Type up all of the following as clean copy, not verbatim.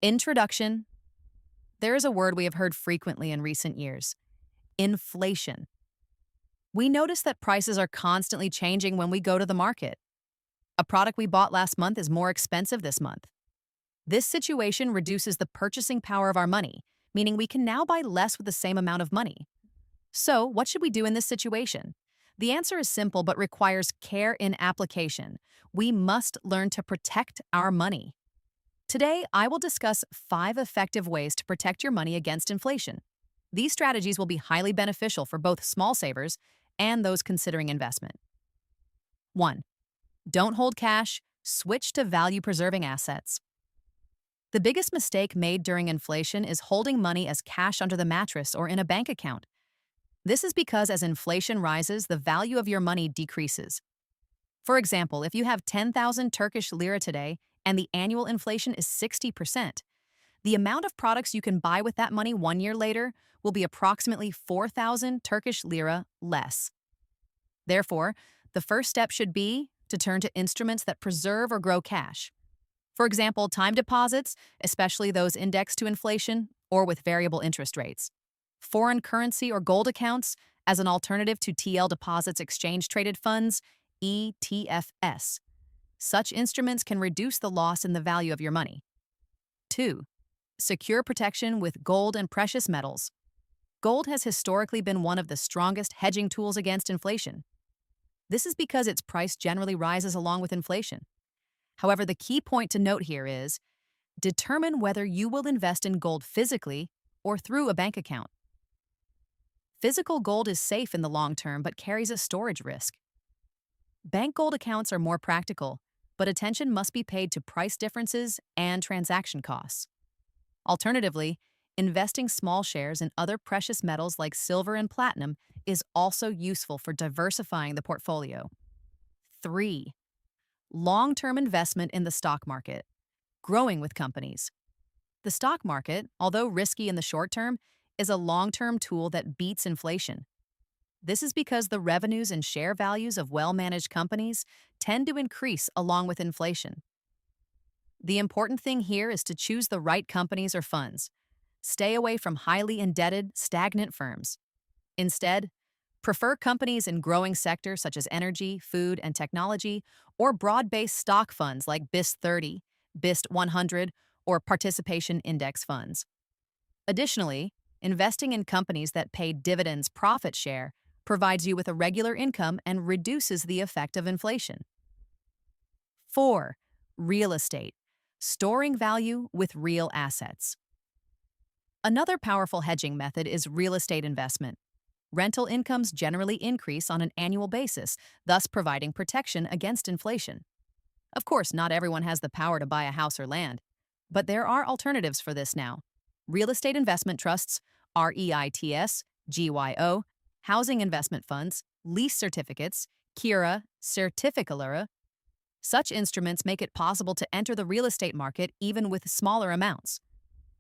Introduction. There is a word we have heard frequently in recent years: inflation. We notice that prices are constantly changing when we go to the market. A product we bought last month is more expensive this month. This situation reduces the purchasing power of our money, meaning we can now buy less with the same amount of money. So, what should we do in this situation? The answer is simple but requires care in application. We must learn to protect our money. Today, I will discuss 5 effective ways to protect your money against inflation. These strategies will be highly beneficial for both small savers and those considering investment. 1. Don't hold cash, switch to value-preserving assets. The biggest mistake made during inflation is holding money as cash under the mattress or in a bank account. This is because as inflation rises, the value of your money decreases. For example, if you have 10,000 Turkish lira today and the annual inflation is 60%, the amount of products you can buy with that money 1 year later will be approximately 4,000 Turkish lira less. Therefore, the first step should be to turn to instruments that preserve or grow cash. For example, time deposits, especially those indexed to inflation or with variable interest rates. Foreign currency or gold accounts as an alternative to TL deposits, exchange-traded funds, ETFs. Such instruments can reduce the loss in the value of your money. 2. Secure protection with gold and precious metals. Gold has historically been one of the strongest hedging tools against inflation. This is because its price generally rises along with inflation. However, the key point to note here is determine whether you will invest in gold physically or through a bank account. Physical gold is safe in the long term but carries a storage risk. Bank gold accounts are more practical, but attention must be paid to price differences and transaction costs. Alternatively, investing small shares in other precious metals like silver and platinum is also useful for diversifying the portfolio. 3. Long-term investment in the stock market. Growing with companies. The stock market, although risky in the short term, is a long-term tool that beats inflation. This is because the revenues and share values of well-managed companies tend to increase along with inflation. The important thing here is to choose the right companies or funds. Stay away from highly indebted, stagnant firms. Instead, prefer companies in growing sectors such as energy, food, and technology, or broad-based stock funds like BIST 30, BIST 100, or participation index funds. Additionally, investing in companies that pay dividends profit share provides you with a regular income and reduces the effect of inflation. 4. Real estate. Storing value with real assets. Another powerful hedging method is real estate investment. Rental incomes generally increase on an annual basis, thus providing protection against inflation. Of course, not everyone has the power to buy a house or land, but there are alternatives for this now. Real estate investment trusts, REITs, GYO, housing investment funds, lease certificates, KIRA, Certificalura. Such instruments make it possible to enter the real estate market even with smaller amounts.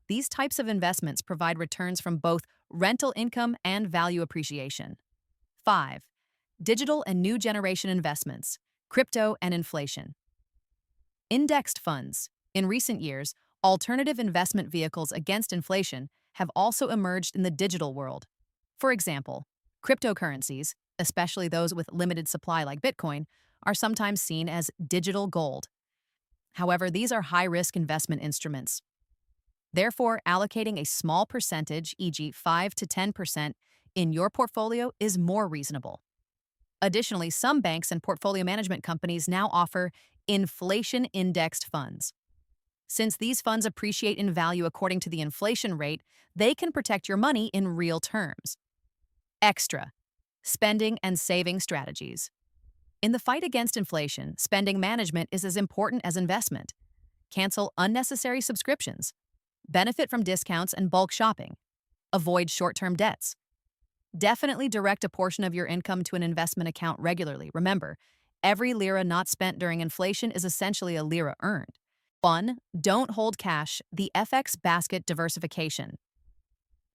These types of investments provide returns from both rental income and value appreciation. 5. Digital and new generation investments, crypto and inflation. Indexed funds. In recent years, alternative investment vehicles against inflation have also emerged in the digital world. For example, cryptocurrencies, especially those with limited supply like Bitcoin, are sometimes seen as digital gold. However, these are high-risk investment instruments. Therefore, allocating a small percentage, e.g. 5 to 10%, in your portfolio is more reasonable. Additionally, some banks and portfolio management companies now offer inflation-indexed funds. Since these funds appreciate in value according to the inflation rate, they can protect your money in real terms. Extra. Spending and saving strategies. In the fight against inflation, spending management is as important as investment. Cancel unnecessary subscriptions. Benefit from discounts and bulk shopping. Avoid short-term debts. Definitely direct a portion of your income to an investment account regularly. Remember, every lira not spent during inflation is essentially a lira earned. 1. Don't hold cash, the FX basket diversification.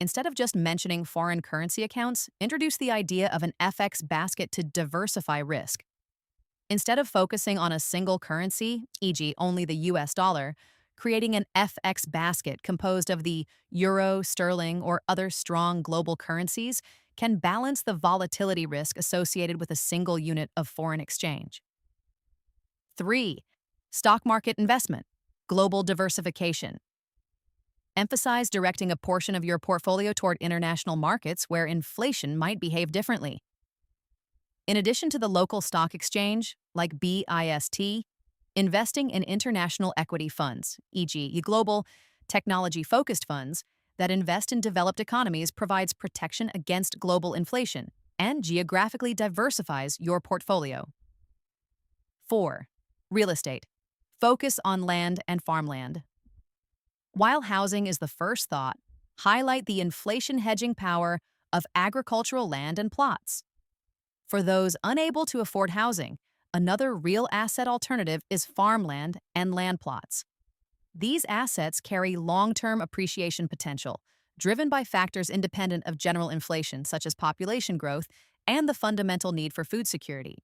Instead of just mentioning foreign currency accounts, introduce the idea of an FX basket to diversify risk. Instead of focusing on a single currency, e.g. only the US dollar, Creating an FX basket composed of the euro, sterling, or other strong global currencies can balance the volatility risk associated with a single unit of foreign exchange. 3. Stock market investment, global diversification. Emphasize directing a portion of your portfolio toward international markets where inflation might behave differently. In addition to the local stock exchange, like BIST, investing in international equity funds, e.g., global, technology-focused funds that invest in developed economies provides protection against global inflation and geographically diversifies your portfolio. 4. Real estate. Focus on land and farmland. While housing is the first thought, highlight the inflation hedging power of agricultural land and plots. For those unable to afford housing, another real asset alternative is farmland and land plots. These assets carry long-term appreciation potential, driven by factors independent of general inflation such as population growth and the fundamental need for food security.